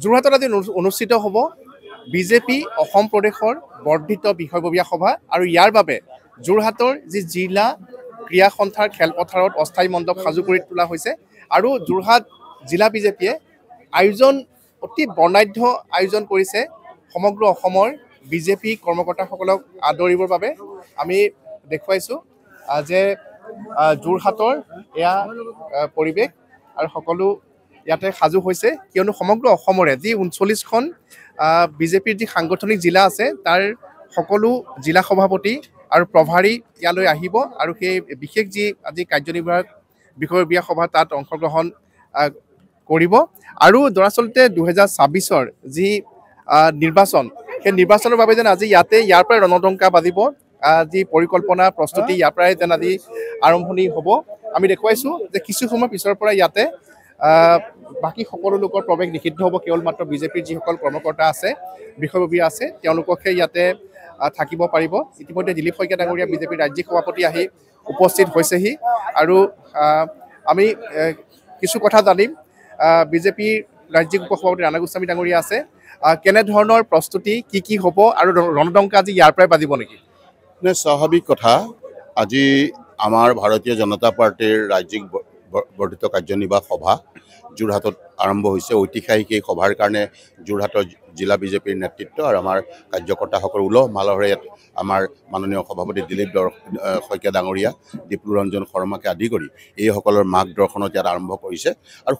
যোৰহাটত আজি অনুষ্ঠিত হ'ব বিজেপি অসম প্ৰদেশৰ বৰ্ধিত বিষয়ববীয়া সভা আৰু ইয়াৰ বাবে যোৰহাটৰ যি জিলা ক্ৰীড়া সন্থাৰ খেলপথাৰত অস্থায়ী মণ্ডপ সাজু কৰি তোলা হৈছে আৰু যোৰহাট জিলা বিজেপিয়ে অতি বৰ্ণাঢ্য আয়োজন কৰিছে সমগ্ৰ অসমৰ বিজেপি কৰ্মকৰ্তাসকলক আদৰিবৰ বাবে। আমি দেখুৱাইছোঁ যে যোৰহাটৰ এয়া পৰিৱেশ আৰু সকলো ইয়াতে সাজু হৈছে, কিয়নো সমগ্ৰ অসমৰে যি ৩৯খন বিজেপিৰ যি সাংগঠনিক জিলা আছে তাৰ সকলো জিলা সভাপতি আৰু প্ৰভাৰী ইয়ালৈ আহিব আৰু সেই বিশেষ যি আজি কাৰ্যনিৰ্বাহক বিষয়ববীয়া সভা তাত অংশগ্ৰহণ কৰিব আৰু দৰাচলতে ২০২৬ৰ যি নিৰ্বাচন, সেই নিৰ্বাচনৰ বাবে যেন আজি ইয়াৰ পৰাই ৰণডংকা বাজিব, যি পৰিকল্পনা প্ৰস্তুতি ইয়াৰ পৰাই যেন আজি আৰম্ভণি হ'ব। আমি দেখুৱাইছোঁ যে কিছু সময় পিছৰ পৰা ইয়াতে বাকী সকলো লোকৰ প্ৰৱেশ নিষিদ্ধ হ'ব, কেৱল মাত্ৰ বিজেপিৰ যিসকল কৰ্মকৰ্তা আছে, বিষয়ববীয়া আছে, তেওঁলোকহে ইয়াতে থাকিব পাৰিব। ইতিমধ্যে দিলীপ শইকীয়া ডাঙৰীয়া বিজেপিৰ ৰাজ্যিক সভাপতি আহি উপস্থিত হৈছেহি আৰু আমি কিছু কথা জানিম। বিজেপিৰ ৰাজ্যিক উপসভাপতি ৰাণা গোস্বামী ডাঙৰীয়া আছে, কেনেধৰণৰ প্ৰস্তুতি কি হ'ব আৰু ৰণডংকা আজি ইয়াৰ পৰাই বাজিব নেকি? স্বাভাৱিক কথা, আজি আমাৰ ভাৰতীয় জনতা পাৰ্টিৰ ৰাজ্যিক বৰ্ধিত কাৰ্যনিৰ্বাহক সভা যোৰহাটত আৰম্ভ হৈছে। ঐতিহাসিক এই সভাৰ কাৰণে যোৰহাটৰ জিলা বিজেপিৰ নেতৃত্ব আৰু আমাৰ কাৰ্যকৰ্তাসকল উলহ মালহেৰে ইয়াত আমাৰ মাননীয় সভাপতি দিলীপ শইকীয়া ডাঙৰীয়া, দীপলুৰঞ্জন শৰ্মাকে আদি কৰি এইসকলৰ মাৰ্গদৰ্শনত ইয়াত আৰম্ভ কৰিছে আৰু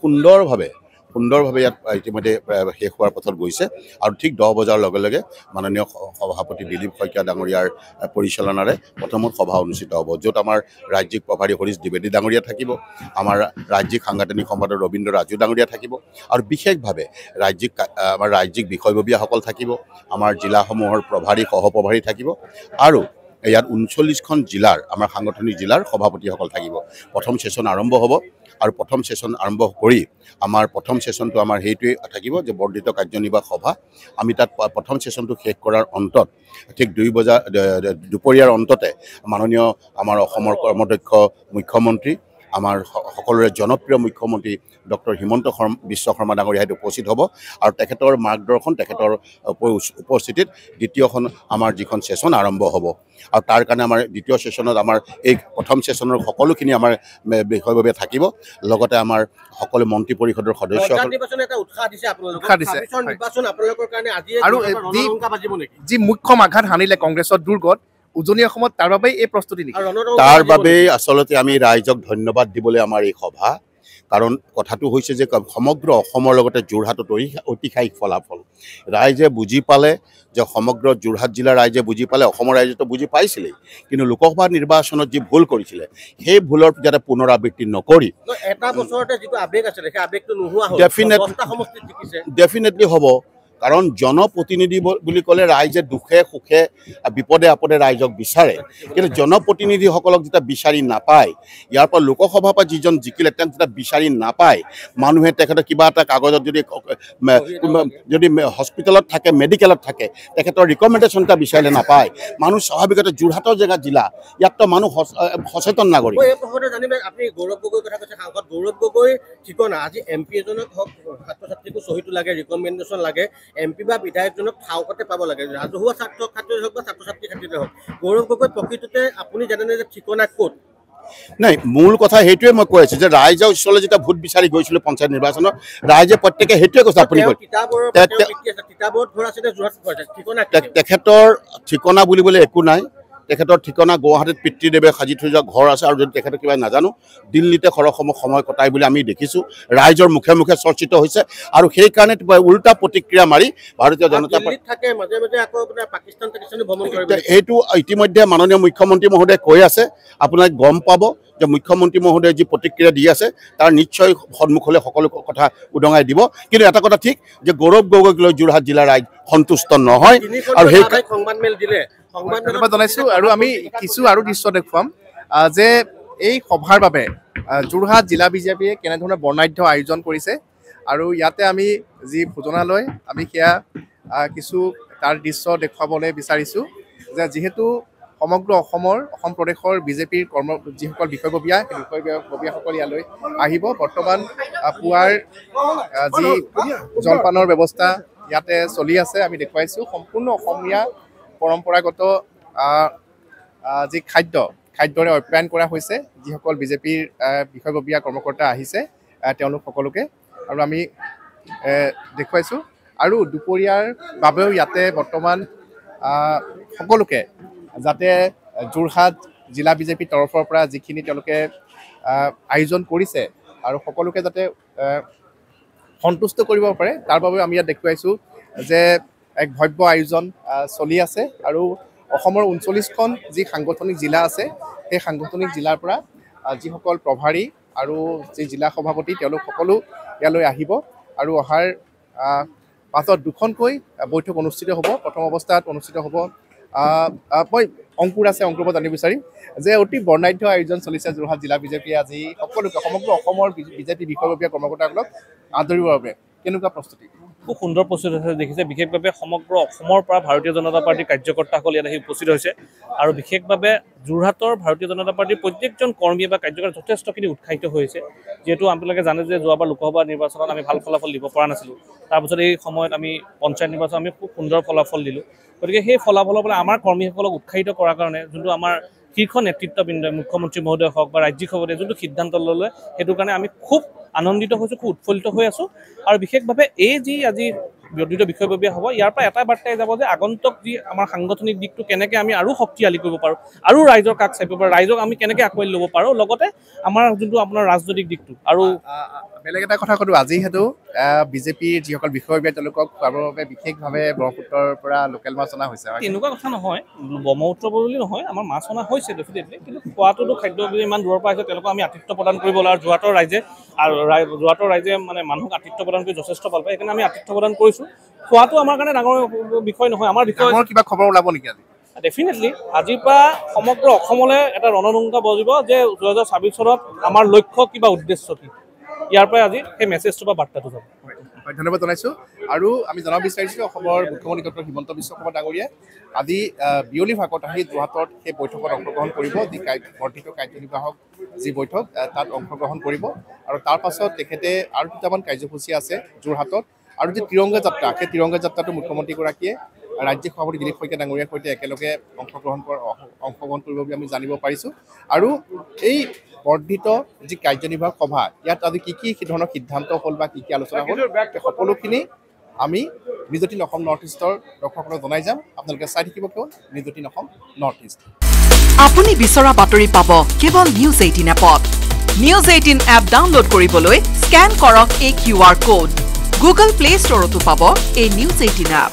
সুন্দৰভাৱে ইয়াত ইতিমধ্যে শেষ হোৱাৰ পথত গৈছে আৰু ঠিক 10 বজাৰ লগে লগে মাননীয় সভাপতি দিলীপ শইকীয়া ডাঙৰীয়াৰ পৰিচালনাৰে প্ৰথমত সভা অনুষ্ঠিত হ'ব, য'ত আমাৰ ৰাজ্যিক প্ৰভাৰী হৰীশ দ্বিবেদী ডাঙৰীয়া থাকিব, আমাৰ ৰাজ্যিক সাংগঠনিক সম্পাদক ৰবীন্দ্ৰ ৰাজু ডাঙৰীয়া থাকিব আৰু বিশেষভাৱে আমাৰ ৰাজ্যিক বিষয়ববীয়াসকল থাকিব, আমাৰ জিলাসমূহৰ প্ৰভাৰী সহপ্ৰভাৰী থাকিব আৰু ইয়াত ৩৯খন জিলাৰ আমাৰ সাংগঠনিক জিলাৰ সভাপতিসকল থাকিব। প্ৰথম ছেশ্যন আৰম্ভ হ'ব আৰু প্ৰথম ছেশ্যন আৰম্ভ কৰি আমাৰ প্ৰথম ছেশ্যনটো আমাৰ সেইটোৱে থাকিব যে বৰ্ধিত কাৰ্যনিৰ্বাহক সভা। আমি তাত প্ৰথম ছেশ্যনটো শেষ কৰাৰ অন্তত ঠিক 2 বজা দুপৰীয়াৰ অন্ততে মাননীয় আমাৰ অসমৰ কৰ্মদক্ষ মুখ্যমন্ত্ৰী, আমাৰ সকলোৰে জনপ্ৰিয় মুখ্যমন্ত্ৰী ডক্টৰ হিমন্ত বিশ্ব শৰ্মা ডাঙৰীয়া উপস্থিত হ'ব আৰু তেখেতৰ মাৰ্গদৰ্শন, তেখেতৰ উপস্থিতিত দ্বিতীয়খন আমাৰ যিখন ছেশ্যন আৰম্ভ হ'ব আৰু তাৰ কাৰণে আমাৰ দ্বিতীয় ছেশ্যনত আমাৰ এই প্ৰথম ছেশ্যনৰ সকলোখিনি আমাৰ বিষয়ববীয়া থাকিব, লগতে আমাৰ সকলো মন্ত্ৰী পৰিষদৰ সদস্য আৰু যি মুখ্য আঘাত হানিলে কংগ্ৰেছৰ দুৰ্গত উজনি অসমত, তাৰ বাবেই এই প্ৰস্তুতি নেকি? তাৰ বাবেই আচলতে আমি ৰাইজক ধন্যবাদ দিবলৈ আমাৰ এই সভা, কাৰণ কথাটো হৈছে যে সমগ্ৰ অসমৰ লগতে যোৰহাটত ঐতিহাসিক ফলাফল ৰাইজে বুজি পালে, যে সমগ্ৰ যোৰহাট জিলাৰ ৰাইজে বুজি পালে, অসমৰ ৰাইজেতো বুজি পাইছিলেই, কিন্তু লোকসভা নিৰ্বাচনত যি ভুল কৰিছিলে সেই ভুলৰ যাতে পুনৰাবৃত্তি নকৰি ডেফিনেটলি হ'ব। কাৰণ জনপ্ৰতিনিধি বুলি ক'লে ৰাইজে দুখে সুখে বিপদে আপদে ৰাইজক বিচাৰে, কিন্তু জনপ্ৰতিনিধিসকলক যেতিয়া বিচাৰি নাপায়, ইয়াৰ পৰা লোকসভাৰ পৰা যিজন জিকিলে তেওঁক যেতিয়া বিচাৰি নাপায়, মানুহে তেখেতৰ কিবা এটা কাগজত যদি হস্পিটেলত থাকে, মেডিকেলত থাকে, তেখেতৰ ৰিকমেণ্ডেশ্যন এটা বিচাৰিলে নাপায়, মানুহ স্বাভাৱিকতে যোৰহাটৰ জেগা জিলা, ইয়াততো মানুহ সচেতন নাগৰিক। গৌৰৱ গগৈৰ কথা কৈছে, সাংসদ গৌৰৱ গগৈ ঠিকনা আজি MP এজনক হওক, ছাত্ৰ ছাত্ৰীকো চহীটো লাগে, ৰিকমেণ্ডেশ্যন লাগে, MP বা বিধায়কজনক ঠাউকতে পাব লাগে, ৰাজহুৱা ছাত্ৰ ছাত্ৰীয়ে হওক বা ছাত্ৰ ছাত্ৰী ক্ষেত্ৰতে হওক। গৌৰৱ গগৈ প্ৰকৃততে আপুনি জানেনে যে ঠিকনা ক'ত? নাই, মূল কথা সেইটোৱে মই কৈ আছোঁ যে ৰাইজৰ ওচৰলৈ যেতিয়া ভোট বিচাৰি গৈছিলোঁ পঞ্চায়ত নিৰ্বাচনত, ৰাইজে প্ৰত্যেকে সেইটোৱে কৈছে। আপুনি তেখেতৰ ঠিকনা বুলিবলৈ একো নাই, তেখেতৰ ঠিকনা গুৱাহাটীত পিতৃদেৱে সাজি থৈ যোৱা ঘৰ আছে, আৰু যদি তেখেতে কিবা নাজানো দিল্লীতে সময় কটাই বুলি আমি দেখিছোঁ, ৰাইজৰ মুখে মুখে চৰ্চিত হৈছে আৰু সেইকাৰণে উল্টা প্ৰতিক্ৰিয়া মাৰি ভাৰতীয় জনতা পাৰ্টি সেইটো ইতিমধ্যে মাননীয় মুখ্যমন্ত্ৰী মহোদয়ে কৈ আছে। আপোনাক গম পাব যে মুখ্যমন্ত্ৰী মহোদয়ে যি প্ৰতিক্ৰিয়া দি আছে তাৰ নিশ্চয় সন্মুখলৈ সকলো কথা উদঙাই দিব, কিন্তু এটা কথা ঠিক যে গৌৰৱ গগৈক লৈ যোৰহাট জিলাৰ ৰাইজ সন্তুষ্ট নহয় আৰু সেই সংবাদমেল দিলে। ধন্যবাদ জনাইছোঁ আৰু আমি কিছু আৰু দৃশ্য দেখুৱাম যে এই সভাৰ বাবে যোৰহাট জিলা বিজেপিয়ে কেনেধৰণে বৰ্ণাঢ্য আয়োজন কৰিছে আৰু ইয়াতে আমি যি ভোজনালয়, আমি সেয়া কিছু তাৰ দৃশ্য দেখুৱাবলৈ বিচাৰিছোঁ যে যিহেতু সমগ্ৰ অসম প্ৰদেশৰ বিজেপিৰ যিসকল বিষয়ববীয়া সেই বিষয়ববীয়াসকল ইয়ালৈ আহিব। বৰ্তমান পুৱাৰ যি জলপানৰ ব্যৱস্থা ইয়াতে চলি আছে আমি দেখুৱাইছোঁ। সম্পূৰ্ণ অসমীয়া পৰম্পৰাগত যি খাদ্যৰে আপ্যায়ন কৰা হৈছে যিসকল বিজেপিৰ বিষয়ববীয়া কৰ্মকৰ্তা আহিছে তেওঁলোক সকলোকে, আৰু আমি দেখুৱাইছোঁ। আৰু দুপৰীয়াৰ বাবেও ইয়াতে বৰ্তমান সকলোকে যাতে যোৰহাট জিলা বিজেপিৰ তৰফৰ পৰা যিখিনি তেওঁলোকে আয়োজন কৰিছে আৰু সকলোকে যাতে সন্তুষ্ট কৰিব পাৰে তাৰ বাবে আমি ইয়াত দেখুৱাইছোঁ যে এক ভব্য আয়োজন চলি আছে। আৰু অসমৰ 39খন যি সাংগঠনিক জিলা আছে সেই সাংগঠনিক জিলাৰ পৰা যিসকল প্ৰভাৰী আৰু যি জিলা সভাপতি তেওঁলোক সকলো ইয়ালৈ আহিব আৰু অহাৰ পাছত দুখনকৈ বৈঠক অনুষ্ঠিত হ'ব। প্ৰথম অৱস্থাত অনুষ্ঠিত হ'ব মই অংকুৰ পৰা জানিব বিচাৰিম যে অতি বৰ্ণাঢ্য আয়োজন চলিছে যোৰহাট জিলা বিজেপিয়ে আজি সকলোকে সমগ্ৰ অসমৰ বিজেপি বিষয়ববীয়া কৰ্মকৰ্তাসকলক আদৰিবৰ বাবে কেনেকুৱা প্ৰস্তুতি? খুব সুন্দৰ প্ৰস্তুতি হৈছে দেখিছে। বিশেষভাৱে সমগ্ৰ অসমৰ পৰা ভাৰতীয় জনতা পাৰ্টীৰ কাৰ্যকৰ্তাসকল ইয়াত আহি উপস্থিত হৈছে আৰু বিশেষভাৱে যোৰহাটৰ ভাৰতীয় জনতা পাৰ্টীৰ প্ৰত্যেকজন কৰ্মী বা কাৰ্যকৰ্তা যথেষ্টখিনি উৎসাহিত হৈছে। যিহেতু আপোনালোকে জানে যে যোৱাবাৰ লোকসভা নিৰ্বাচনত আমি ভাল ফলাফল দিব পৰা নাছিলোঁ, তাৰপিছত এই সময়ত আমি পঞ্চায়ত নিৰ্বাচনত আমি খুব সুন্দৰ ফলাফল দিলোঁ। গতিকে সেই ফলাফলৰ পৰা আমাৰ কৰ্মীসকলক উৎসাহিত কৰাৰ কাৰণে যোনটো আমাৰ শীৰ্ষ নেতৃত্ববৃন্দই মুখ্যমন্ত্ৰী মহোদয় হওক বা ৰাজ্যিক সভাপতিয়ে যোনটো সিদ্ধান্ত ল'লে সেইটো কাৰণে আমি খুব আনন্দিত হৈছোঁ, খুব উৎফুল্লিত হৈ আছোঁ। আৰু বিশেষভাৱে এই যি আজি বৰ্ধিত বিষয়ববীয়া হ'ব ইয়াৰ পৰা এটা বাৰ্তাই যাব যে আগন্তুক যি আমাৰ সাংগঠনিক দিশটো কেনেকৈ আমি আৰু শক্তিশালী কৰিব পাৰোঁ আৰু ৰাইজৰ কাষ চাপিব পাৰোঁ, ৰাইজক আমি কেনেকৈ আঁকোৱালি ল'ব পাৰোঁ, লগতে আমাৰ যোনটো আপোনাৰ ৰাজনৈতিক দিশটো। আৰু বেলেগ এটা কথা ক'লোঁ, আজি সেইটো বিজেপিৰ যিসকল বিষয়ববীয়া তেওঁলোকক খুৱাবৰ বাবে বিশেষভাৱে ব্ৰহ্মপুত্ৰৰ পৰা লোকেল মাছ অনা হৈছে। তেনেকুৱা কথা নহয়, ব্ৰহ্মপুত্ৰ বুলি নহয়, আমাৰ মাছ অনা হৈছে ডেফিনেটলি, কিন্তু খোৱাটোতো খাদ্য ইমান দূৰৰ পৰা আহিছে তেওঁলোকক আমি আতিথ্য প্ৰদান কৰিব লাগে। আৰু যোৰহাটৰ ৰাইজে মানে মানুহক আতিথ্য প্ৰদান কৰি যথেষ্ট ভাল পায়, সেইকাৰণে আমি আতিথ্য প্ৰদান কৰিছোঁ। খোৱাটো আমাৰ কাৰণে ডাঙৰ বিষয় নহয়। আমাৰ বিষয় কিবা খবৰ ওলাব নেকি আজি? ডেফিনেটলি আজিৰ পৰা সমগ্ৰ অসমলৈ এটা ৰণডংকা বজিব যে 2026 চনত আমাৰ লক্ষ্য কিবা উদ্দেশ্য কি, ইয়াৰ পৰাই আজি সেই মেছেজটো বা বাৰ্তাটো যাব। ধন্যবাদ জনাইছোঁ। আৰু আমি জনাব বিচাৰিছোঁ অসমৰ মুখ্যমন্ত্ৰী ডক্টৰ হিমন্ত বিশ্ব শৰ্মা ডাঙৰীয়াই আজি বিয়লি ভাগত আহি যোৰহাটত সেই বৈঠকত অংশগ্ৰহণ কৰিব। যি বৰ্ধিত কাৰ্যনিৰ্বাহক যি বৈঠক তাত অংশগ্ৰহণ কৰিব আৰু তাৰ পাছত তেখেতে আৰু দুটামান কাৰ্যসূচী আছে যোৰহাটত। আৰু যি তিৰংগা যাত্ৰা, সেই তিৰংগা যাত্ৰাটো মুখ্যমন্ত্ৰীগৰাকীয়ে ৰাজ্যিক সভাপতি দিলীপ শইকীয়া ডাঙৰীয়াৰ সৈতে একেলগে অংশগ্ৰহণ কৰিব বুলি আমি জানিব পাৰিছোঁ। আৰু এই বৰ্ধিত যি কাৰ্যনিৰ্বাহক সভা ইয়াত আজি কি ধৰণৰ সিদ্ধান্ত হ'ল বা কি আলোচনা হ'ল সকলোখিনি আমি নিউজ 18 অসম নৰ্থ ইষ্টৰ দৰ্শকসকলক জনাই যাম। আপোনালোকে চাই থাকিব কেৱল নিউজ 18 অসম নৰ্থ ইষ্ট। আপুনি বিচৰা বাতৰি পাব কেৱল নিউজ 18 এপত। নিউজ 18 এপ ডাউনলোড কৰিবলৈ স্কেন কৰক এই QR কোড। গুগল প্লে ষ্টৰতো পাব এই নিউজ 18 এপ।